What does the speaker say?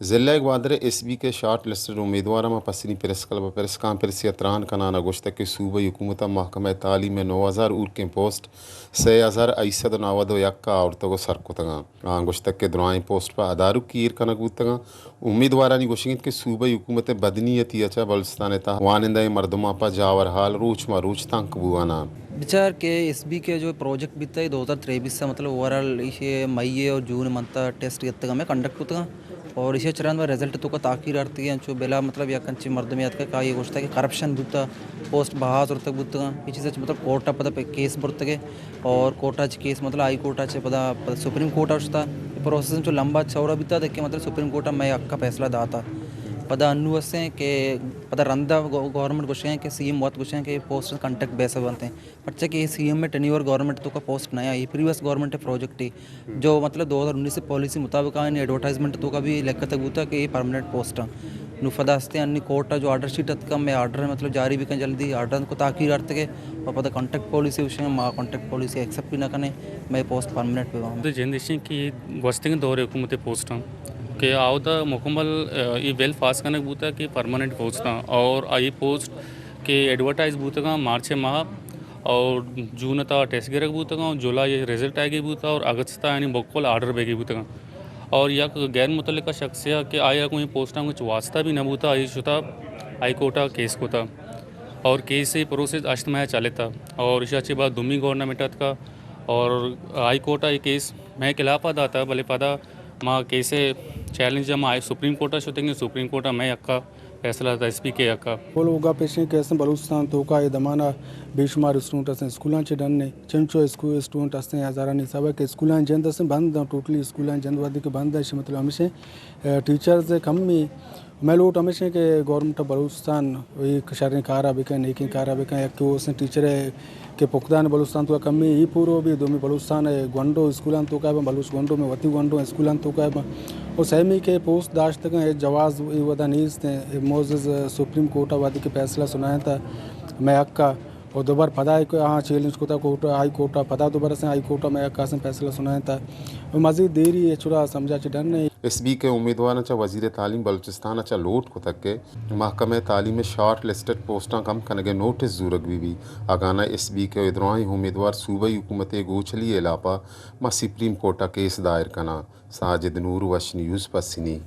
ज़िला ग्वादर एसबी के short listed उम्मीदवार में पसनी प्रेस क्लब प्रेस कॉन्फ्रेंस अतरान कनाना गोश्त के सूबाई हुकूमत महकमा तालीम में 9000 उर्के पोस्ट 6191 और तगो सरकुतगा गोश्त के दुराई पोस्ट पर अदारू कीर कनगुतगा उम्मीदवारानी गोशिंग के सूबाई हुकूमत बदनीयती अच्छा बलुस्तान ता वानिंदा मर्दमा पर जावर हाल रूच मा रूच तंक बुआना विचार के एसबी के जो प्रोजेक्ट बीता है 2023 से मतलब ओवरऑल इसे मई और जून मंथ टेस्ट में कंडक्ट होता और इसे चरण में रिजल्ट तो का ताकीर आरती है जो बेला मतलब या कंची मर्द में का ये गोष्ट है कि करप्शन बुता पोस्ट बहास और तक बुता इसी से मतलब कोर्टा पता केस बुरतगे और कोर्टा केस मतलब हाई कोर्टा से पता सुप्रीम कोर्ट वचता प्रोसेस जो लंबा चौड़ा बीता देख के मतलब सुप्रीम कोर्ट में अक्का फैसला दाता पदा अन्नु वसे के पदा रंदा गवर्नमेंट कुछ हैं कि सीएम बहुत कुछ हैं कि पोस्ट कंटेक्ट बेस बनते हैं बच्चे कि सीएम में टेन्योर गवर्नमेंट तो का पोस्ट नया ये प्रीवियस गवर्नमेंट प्रोजेक्ट ही जो मतलब 2019 से पॉलिसी मुताबिक एडवर्टाइजमेंट तो का भी लेख तक होता कि ये परमानेंट पोस्ट नु फदास्ते अन्नी कोर्ट जो ऑर्डर शीट का मैं ऑर्डर मतलब जारी भी करें जल्दी ऑर्डर को ताकीर अर्थ के और पता कॉन्टैक्ट पॉलिसी विषय माँ कॉन्टैक्ट पॉलिसी एक्सेप्ट भी ना करें मैं पोस्ट परमानेंट पे तो जनरेशन की वस्तिंग दौरे हुकूमत पोस्ट के आवता मुकम्मल ये वेल फास्ट करने बूता कि परमानेंट पोस्ट और ये पोस्ट के एडवर्टाइज बूतगा मार्च माह और जून ता टेस्ट गिरक बूतगा जुलाई ये रिजल्ट आएगी बूता और अगस्त यानी बकुल आर्डर बेगी बूतगा और यह गैर मुतल्लिका शख्स कि आया कोई पोस्टा कुछ वास्ता भी न बूता आई शुता हाई कोर्टा केस को था और केस से प्रोसेस अष्टमय चले था और इस अच्छी बात दुमी गवर्नमेंट का और हाई कोर्ट ये केस मैं खिलाफ आदा था भले पदा माँ कैसे चैलेंज माँ सुप्रीम कोर्ट शुतेंगे सुप्रीम कोर्ट मैं अक्का फैसला था एसपी के अक्का बोल उगा पेशे कैसे बलूचिस्तान तो का ये दमाना बेशुमार स्टूडेंट असें स्कूलां चे डनने चंचो स्कूल स्टूडेंट असें हजारानी सब के स्कूलां जंद असें बंद टोटली स्कूलां जंद वादी के बंद है मतलब हमेशा टीचर्स कम में मैं लोट हमेशा के गवर्नमेंट बलूचिस्तान एक शहर कारा बिकन एक कारा बिकन एक को उसने टीचर है के पुख्तान बलूचिस्तान तो कमी ही पूरो भी दो में बलूचिस्तान है गोंडो स्कूलां तो का बलूच गोंडो में वती गोंडो स्कूलां तो का और सहमी के पोस्ट दाश्त तक जवाज़ वदा नीज थे मोज़ सुप्रीम कोर्ट वादी के फैसला सुनाया था मैं अक्का और दोबारा पदा हाँ चैलेंज को था कोर्ट हाई कोर्ट पदा दोबारा से हाई कोर्ट में अक्का से फैसला सुनाया था मज़ीद देरी चुरा समझा चे डन एसबी के उम्मीदवार चा वजीर तालीम बलूचिस्तान चा लोट को तक के महकमे तालीम में शॉर्ट लिस्टेड पोस्टा कम कनगे नोटिस जूरक भी अगाना एसबी के इधराई उम्मीदवार सूबाई हुकूमत गोछली इलापा मा सुप्रीम कोर्टा केस दायर कना साजिद नूर वश न्यूज़ पसनी।